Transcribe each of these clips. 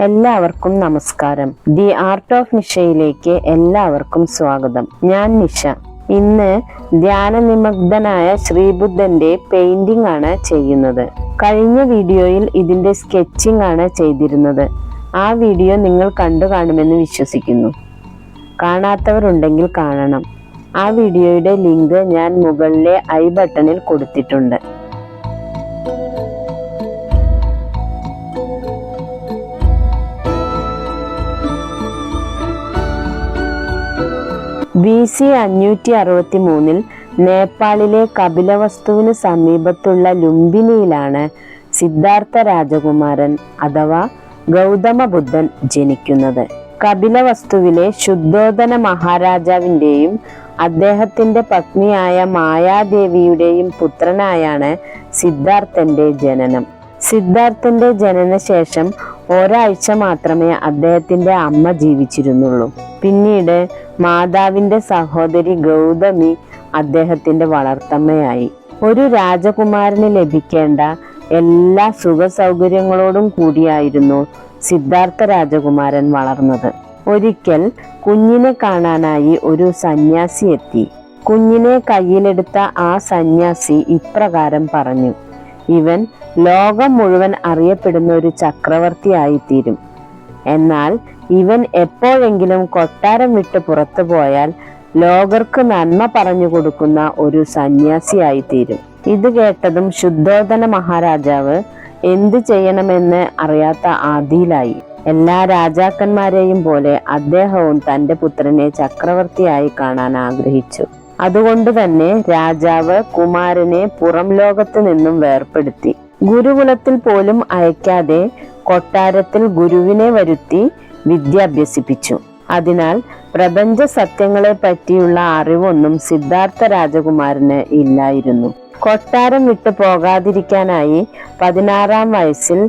എല്ലാവർക്കും നമസ്കാരം. The art of നിഷയിലേക്ക് എല്ലാവർക്കും സ്വാഗതം. ഞാൻ നിഷ. ഇന്ന് ധ്യാനനിമഗ്നനായ ശ്രീബുദ്ധന്റെ പെയിന്റിംഗ് ആണ് ചെയ്യുന്നത്. കഴിഞ്ഞ വീഡിയോയിൽ ഇതിന്റെ സ്കെച്ചിങ് ആണ് ചെയ്തിരുന്നത്. ആ വീഡിയോ നിങ്ങൾ കണ്ടു കാണുമെന്ന് വിശ്വസിക്കുന്നു. കാണാത്തവരുണ്ടെങ്കിൽ കാണണം. ആ വീഡിയോയുടെ ലിങ്ക് ഞാൻ മുകളിലെ ഐ ബട്ടണിൽ കൊടുത്തിട്ടുണ്ട്. BC 563 നേപ്പാളിലെ കപിലവസ്തുവിന് സമീപത്തുള്ള ലുംബിനിയിലാണ് സിദ്ധാർത്ഥ രാജകുമാരൻ അഥവാ ഗൗതമ ബുദ്ധൻ ജനിക്കുന്നത്. കപിലവസ്തുവിലെ ശുദ്ധോദന മഹാരാജാവിൻ്റെയും അദ്ദേഹത്തിന്റെ പത്നിയായ മായാദേവിയുടെയും പുത്രനായാണ് സിദ്ധാർത്ഥന്റെ ജനനം. സിദ്ധാർത്ഥന്റെ ജനനശേഷം ഒരാഴ്ച മാത്രമേ അദ്ദേഹത്തിന്റെ അമ്മ ജീവിച്ചിരുന്നുള്ളൂ. പിന്നീട് മാതാവിന്റെ സഹോദരി ഗൗതമി അദ്ദേഹത്തിന്റെ വളർത്തമ്മയായി. ഒരു രാജകുമാരന് ലഭിക്കേണ്ട എല്ലാ സുഖ സൗകര്യങ്ങളോടും കൂടിയായിരുന്നു സിദ്ധാർത്ഥ രാജകുമാരൻ വളർന്നത്. ഒരിക്കൽ കുഞ്ഞിനെ കാണാനായി ഒരു സന്യാസി എത്തി. കുഞ്ഞിനെ കയ്യിലെടുത്ത ആ സന്യാസി ഇപ്രകാരം പറഞ്ഞു: ഇവൻ ലോകം മുഴുവൻ അറിയപ്പെടുന്ന ഒരു ചക്രവർത്തിയായിത്തീരും. എന്നാൽ ഇവൻ എപ്പോഴെങ്കിലും കൊട്ടാരം വിട്ട് പുറത്തു പോയാൽ ലോകർക്ക് നന്മ പറഞ്ഞു കൊടുക്കുന്ന ഒരു സന്യാസിയായിത്തീരും. ഇത് കേട്ടതും ശുദ്ധോദന മഹാരാജാവ് എന്തു ചെയ്യണമെന്ന് അറിയാത്ത ആദിയിലായി. എല്ലാ രാജാക്കന്മാരെയും പോലെ അദ്ദേഹവും തന്റെ പുത്രനെ ചക്രവർത്തിയായി കാണാൻ ആഗ്രഹിച്ചു. അതുകൊണ്ട് തന്നെ രാജാവ് കുമാരനെ പുറം ലോകത്ത് നിന്നും വേർപെടുത്തി. ഗുരുകുലത്തിൽ പോലും അയക്കാതെ കൊട്ടാരത്തിൽ ഗുരുവിനെ വരുത്തി വിദ്യ അഭ്യസിപ്പിച്ചു. അതിനാൽ പ്രപഞ്ച സത്യങ്ങളെ പറ്റിയുള്ള അറിവൊന്നും സിദ്ധാർത്ഥ രാജകുമാരന് ഇല്ലായിരുന്നു. കൊട്ടാരം വിട്ടു പോകാതിരിക്കാനായി 16-ാം വയസ്സിൽ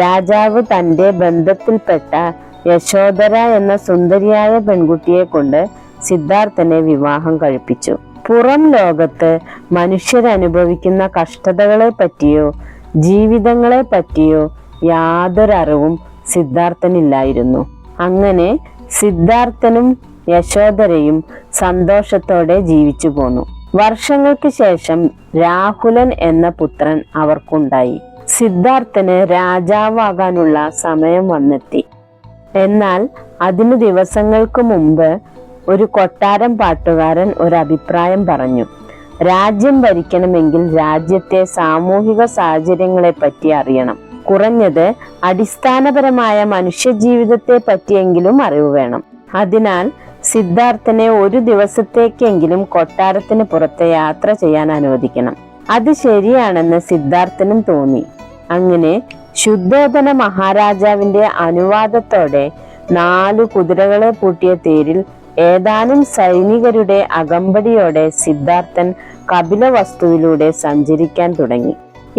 രാജാവ് തന്റെ ബന്ധത്തിൽപ്പെട്ട യശോധര എന്ന സുന്ദരിയായ പെൺകുട്ടിയെ കൊണ്ട് സിദ്ധാർത്ഥനെ വിവാഹം കഴിപ്പിച്ചു. പുറം ലോകത്ത് മനുഷ്യരനുഭവിക്കുന്ന കഷ്ടതകളെ പറ്റിയോ ജീവിതങ്ങളെ പറ്റിയോ യാതൊരറിവും സിദ്ധാർത്ഥനില്ലായിരുന്നു. അങ്ങനെ സിദ്ധാർത്ഥനും യശോധരയും സന്തോഷത്തോടെ ജീവിച്ചു പോന്നു. വർഷങ്ങൾക്ക് ശേഷം രാഹുലൻ എന്ന പുത്രൻ അവർക്കുണ്ടായി. സിദ്ധാർത്ഥന് രാജാവാകാനുള്ള സമയം വന്നെത്തി. എന്നാൽ അതിനു ദിവസങ്ങൾക്ക് മുമ്പ് ഒരു കൊട്ടാരം പാട്ടുകാരൻ ഒരു അഭിപ്രായം പറഞ്ഞു: രാജ്യം ഭരിക്കണമെങ്കിൽ രാജ്യത്തെ സാമൂഹിക സാഹചര്യങ്ങളെ പറ്റി അറിയണം. കുറഞ്ഞത് അടിസ്ഥാനപരമായ മനുഷ്യജീവിതത്തെ പറ്റിയെങ്കിലും അറിവ് വേണം. അതിനാൽ സിദ്ധാർത്ഥനെ ഒരു ദിവസത്തേക്കെങ്കിലും കൊട്ടാരത്തിന് പുറത്ത് യാത്ര ചെയ്യാൻ അനുവദിക്കണം. അത് ശരിയാണെന്ന് സിദ്ധാർത്ഥനും തോന്നി. അങ്ങനെ ശുദ്ധോദന മഹാരാജാവിന്റെ അനുവാദത്തോടെ 4 കുതിരകളെ പൂട്ടിയ തേരിൽ ഏതാനും സൈനികരുടെ അകമ്പടിയോടെ സിദ്ധാർത്ഥൻ കപിലവസ്തുവിലൂടെ സഞ്ചരിക്കാൻ തുടങ്ങി.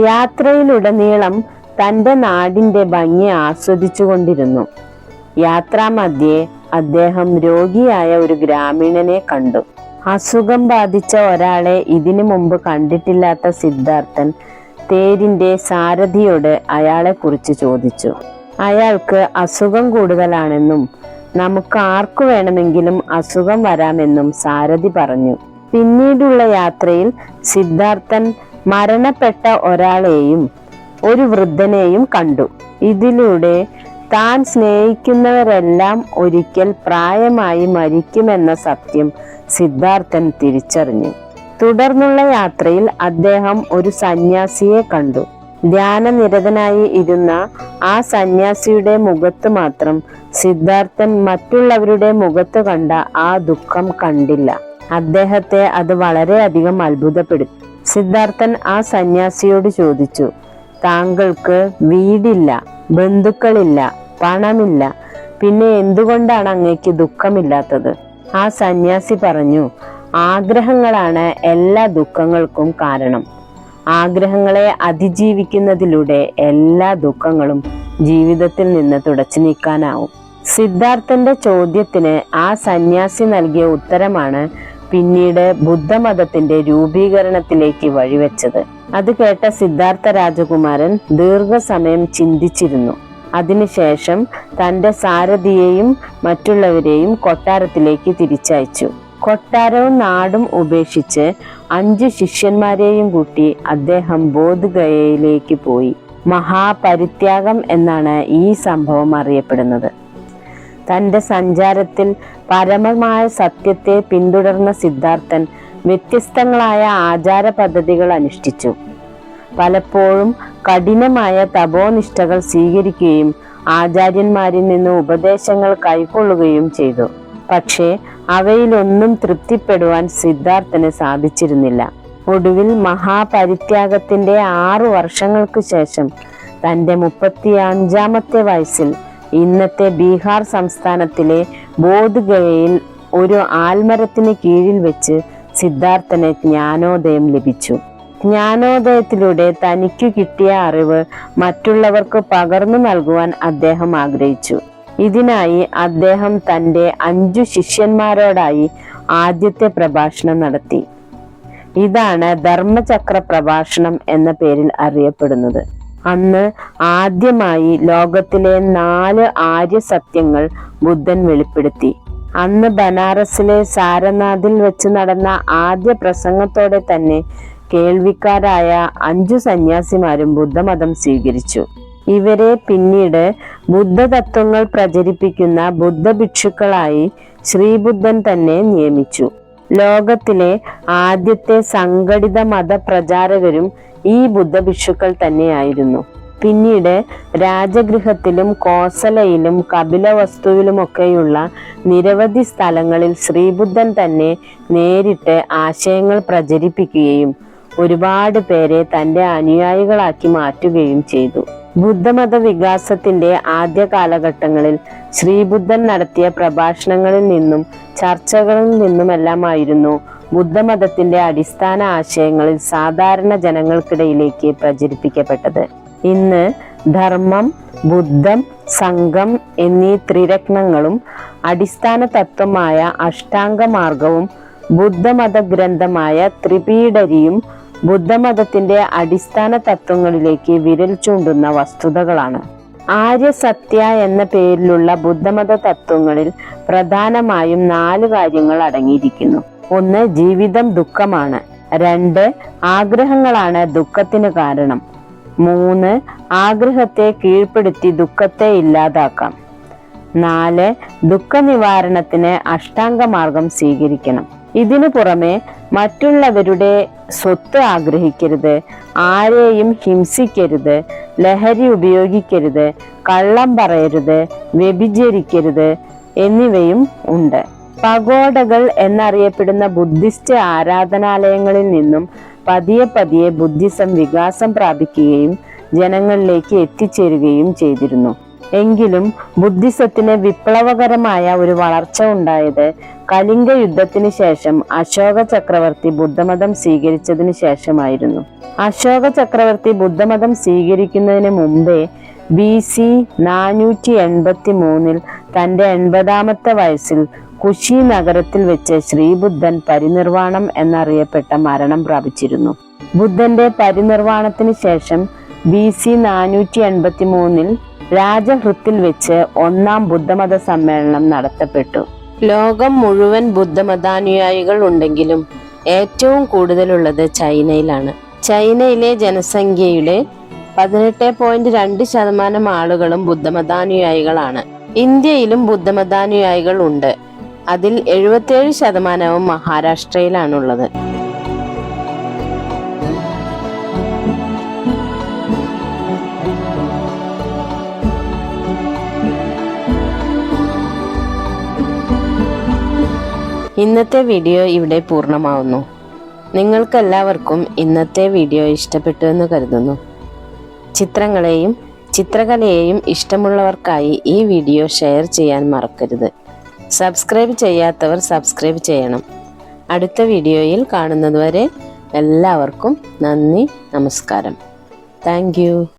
യാത്രയിലുടനീളം തന്റെ നാടിന്റെ ഭംഗി ആസ്വദിച്ചുകൊണ്ടിരുന്നു. യാത്രാമധ്യേ അദ്ദേഹം രോഗിയായ ഒരു ഗ്രാമീണനെ കണ്ടു. അസുഖം ബാധിച്ച ഒരാളെ ഇതിനു മുമ്പ് കണ്ടിട്ടില്ലാത്ത സിദ്ധാർത്ഥൻ തേരിന്റെ സാരഥിയോട് അയാളെ കുറിച്ച് ചോദിച്ചു. അയാൾക്ക് അസുഖം കൂടുതലാണെന്നും നമുക്ക് ആർക്കു വേണമെങ്കിലും അസുഖം വരാമെന്നും സാരഥി പറഞ്ഞു. പിന്നീടുള്ള യാത്രയിൽ സിദ്ധാർത്ഥൻ മരണപ്പെട്ട ഒരാളെയും ഒരു വൃദ്ധനെയും കണ്ടു. ഇതിലൂടെ താൻ സ്നേഹിക്കുന്നവരെല്ലാം ഒരിക്കൽ പ്രായമായി മരിക്കുമെന്ന സത്യം സിദ്ധാർത്ഥൻ തിരിച്ചറിഞ്ഞു. തുടർന്നുള്ള യാത്രയിൽ അദ്ദേഹം ഒരു സന്യാസിയെ കണ്ടു. ധ്യാനനിരതനായി ഇരുന്ന ആ സന്യാസിയുടെ മുഖത്ത് മാത്രം സിദ്ധാർത്ഥൻ മറ്റുള്ളവരുടെ മുഖത്ത് കണ്ട ആ ദുഃഖം കണ്ടില്ല. അദ്ദേഹത്തെ അത് വളരെയധികം അത്ഭുതപ്പെടുത്തി. സിദ്ധാർത്ഥൻ ആ സന്യാസിയോട് ചോദിച്ചു: താങ്കൾക്ക് വീടില്ല, ബന്ധുക്കളില്ല, പണമില്ല, പിന്നെ എന്തുകൊണ്ടാണ് അങ്ങേക്ക് ദുഃഖമില്ലാത്തത്? ആ സന്യാസി പറഞ്ഞു: ആഗ്രഹങ്ങളാണ് എല്ലാ ദുഃഖങ്ങൾക്കും കാരണം. ആഗ്രഹങ്ങളെ അതിജീവിക്കുന്നതിലൂടെ എല്ലാ ദുഃഖങ്ങളും ജീവിതത്തിൽ നിന്ന് തുടച്ചു നീക്കാനാവും. സിദ്ധാർത്ഥന്റെ ചോദ്യത്തിന് ആ സന്യാസി നൽകിയ ഉത്തരമാണ് പിന്നീട് ബുദ്ധമതത്തിന്റെ രൂപീകരണത്തിലേക്ക് വഴിവെച്ചത്. അത് കേട്ട സിദ്ധാർത്ഥ രാജകുമാരൻ ദീർഘസമയം ചിന്തിച്ചിരുന്നു. അതിനുശേഷം തൻ്റെ സാരഥിയെയും മറ്റുള്ളവരെയും കൊട്ടാരത്തിലേക്ക് തിരിച്ചയച്ചു. കൊട്ടാരവും നാടും ഉപേക്ഷിച്ച് 5 ശിഷ്യന്മാരെയും കൂട്ടി അദ്ദേഹം ബോധഗയയിലേക്ക് പോയി. മഹാപരിത്യാഗം എന്നാണ് ഈ സംഭവം അറിയപ്പെടുന്നത്. തൻ്റെ സഞ്ചാരത്തിൽ പരമമായ സത്യത്തെ പിന്തുടർന്ന സിദ്ധാർത്ഥൻ വ്യത്യസ്തങ്ങളായ ആചാര പദ്ധതികൾ അനുഷ്ഠിച്ചു. പലപ്പോഴും കഠിനമായ തപോനിഷ്ഠകൾ സ്വീകരിക്കുകയും ആചാര്യന്മാരിൽ നിന്ന് ഉപദേശങ്ങൾ കൈക്കൊള്ളുകയും ചെയ്തു. പക്ഷേ അവയിലൊന്നും തൃപ്തിപ്പെടുവാൻ സിദ്ധാർത്ഥന് സാധിച്ചിരുന്നില്ല. ഒടുവിൽ മഹാപരിത്യാഗത്തിന്റെ 6 വർഷങ്ങൾക്ക് ശേഷം തൻ്റെ 35-ാമത്തെ വയസ്സിൽ ഇന്നത്തെ ബീഹാർ സംസ്ഥാനത്തിലെ ബോധഗയയിൽ ഒരു ആൽമരത്തിന് കീഴിൽ വെച്ച് സിദ്ധാർത്ഥന് ജ്ഞാനോദയം ലഭിച്ചു. ജ്ഞാനോദയത്തിലൂടെ തനിക്കു കിട്ടിയ അറിവ് മറ്റുള്ളവർക്ക് പകർന്നു നൽകുവാൻ അദ്ദേഹം ആഗ്രഹിച്ചു. ഇതിനായി അദ്ദേഹം തൻ്റെ 5 ശിഷ്യന്മാരോടായി ആദ്യത്തെ പ്രഭാഷണം നടത്തി. ഇതാണ് ധർമ്മചക്ര പ്രഭാഷണം എന്ന പേരിൽ അറിയപ്പെടുന്നത്. അന്ന് ആദ്യമായി ലോകത്തിലെ 4 ആര്യസത്യങ്ങൾ ബുദ്ധൻ വെളിപ്പെടുത്തി. അന്ന് ബനാറസിലെ സാരനാഥിൽ വെച്ച് നടന്ന ആദ്യ പ്രസംഗത്തോടെ തന്നെ കേൾവിക്കാരായ 5 സന്യാസിമാരും ബുദ്ധമതം സ്വീകരിച്ചു. ഇവരെ പിന്നീട് ബുദ്ധതത്വങ്ങൾ പ്രചരിപ്പിക്കുന്ന ബുദ്ധഭിക്ഷുക്കളായി ശ്രീബുദ്ധൻ തന്നെ നിയമിച്ചു. ലോകത്തിലെ ആദ്യത്തെ സംഘടിത മതപ്രചാരകരും ഈ ബുദ്ധഭിക്ഷുക്കൾ തന്നെയായിരുന്നു. പിന്നീട് രാജഗൃഹത്തിലും കോസലയിലും കപിലവസ്തുവിലുമൊക്കെയുള്ള നിരവധി സ്ഥലങ്ങളിൽ ശ്രീബുദ്ധൻ തന്നെ നേരിട്ട് ആശയങ്ങൾ പ്രചരിപ്പിക്കുകയും ഒരുപാട് പേരെ തൻ്റെ അനുയായികളാക്കി മാറ്റുകയും ചെയ്തു. ബുദ്ധമത വികാസത്തിന്റെ ആദ്യ കാലഘട്ടങ്ങളിൽ ശ്രീബുദ്ധൻ നടത്തിയ പ്രഭാഷണങ്ങളിൽ നിന്നും ചർച്ചകളിൽ നിന്നുമെല്ലാമായിരുന്നു ബുദ്ധമതത്തിന്റെ അടിസ്ഥാന ആശയങ്ങളിൽ സാധാരണ ജനങ്ങൾക്കിടയിലേക്ക് പ്രചരിപ്പിക്കപ്പെട്ടത്. ഇന്ന് ധർമ്മം, ബുദ്ധം, സംഘം എന്നീ ത്രിരത്നങ്ങളും അടിസ്ഥാന തത്വമായ അഷ്ടാംഗമാർഗവും ബുദ്ധമത ഗ്രന്ഥമായ ത്രിപീഡരിയും ബുദ്ധമതത്തിന്റെ അടിസ്ഥാന തത്വങ്ങളിലേക്ക് വിരൽ ചൂണ്ടുന്ന വസ്തുതകളാണ്. ആര്യസത്യ എന്ന പേരിലുള്ള ബുദ്ധമത തത്വങ്ങളിൽ പ്രധാനമായും 4 കാര്യങ്ങൾ അടങ്ങിയിരിക്കുന്നു. 1. ജീവിതം ദുഃഖമാണ്. 2. ആഗ്രഹങ്ങളാണ് ദുഃഖത്തിന് കാരണം. 3. ആഗ്രഹത്തെ കീഴ്പ്പെടുത്തി ദുഃഖത്തെ ഇല്ലാതാക്കാം. 4. ദുഃഖ നിവാരണത്തിന് അഷ്ടാംഗമാർഗം സ്വീകരിക്കണം. ഇതിനു പുറമെ മറ്റുള്ളവരുടെ സ്വത്ത് ആഗ്രഹിക്കരുത്, ആരെയും ഹിംസിക്കരുത്, ലഹരി ഉപയോഗിക്കരുത്, കള്ളം പറയരുത്, വ്യഭിചരിക്കരുത് എന്നിവയും ഉണ്ട്. പഗോഡകൾ എന്നറിയപ്പെടുന്ന ബുദ്ധിസ്റ്റ് ആരാധനാലയങ്ങളിൽ നിന്നും പതിയെ പതിയെ ബുദ്ധിസം വികാസം പ്രാപിക്കുകയും ജനങ്ങളിലേക്ക് എത്തിച്ചേരുകയും ചെയ്തിരുന്നു. എങ്കിലും ബുദ്ധിസത്തിന് വിപ്ലവകരമായ ഒരു വളർച്ച ഉണ്ടായത് കലിംഗ യുദ്ധത്തിന് ശേഷം അശോക ചക്രവർത്തി ബുദ്ധമതം സ്വീകരിച്ചതിന് ശേഷമായിരുന്നു. അശോക ചക്രവർത്തി ബുദ്ധമതം സ്വീകരിക്കുന്നതിന് മുമ്പേ BC 483 തൻ്റെ 80-ാമത്തെ വയസ്സിൽ കുശി നഗരത്തിൽ വെച്ച് ശ്രീബുദ്ധൻ പരിനിർവാണം എന്നറിയപ്പെട്ട മരണം പ്രാപിച്ചിരുന്നു. ബുദ്ധന്റെ പരിനിർവാണത്തിന് ശേഷം BC 483 രാജഹൃത്തിൽ വെച്ച് 1-ാം ബുദ്ധമത സമ്മേളനം നടത്തപ്പെട്ടു. ലോകം മുഴുവൻ ബുദ്ധമതാനുയായികൾ ഉണ്ടെങ്കിലും ഏറ്റവും കൂടുതലുള്ളത് ചൈനയിലാണ്. ചൈനയിലെ ജനസംഖ്യയുടെ 18.2% ആളുകളും ബുദ്ധമതാനുയായികളാണ്. ഇന്ത്യയിലും ബുദ്ധമതാനുയായികൾ ഉണ്ട്. അതിൽ 77% മഹാരാഷ്ട്രയിലാണുള്ളത്. ഇന്നത്തെ വീഡിയോ ഇവിടെ പൂർണ്ണമാവുന്നു. നിങ്ങൾക്കെല്ലാവർക്കും ഇന്നത്തെ വീഡിയോ ഇഷ്ടപ്പെട്ടു എന്ന് കരുതുന്നു. ചിത്രങ്ങളെയും ചിത്രകലയെയും ഇഷ്ടമുള്ളവർക്കായി ഈ വീഡിയോ ഷെയർ ചെയ്യാൻ മറക്കരുത്. സബ്സ്ക്രൈബ് ചെയ്യാത്തവർ സബ്സ്ക്രൈബ് ചെയ്യണം. അടുത്ത വീഡിയോയിൽ കാണുന്നതുവരെ എല്ലാവർക്കും നന്ദി, നമസ്കാരം. Thank you.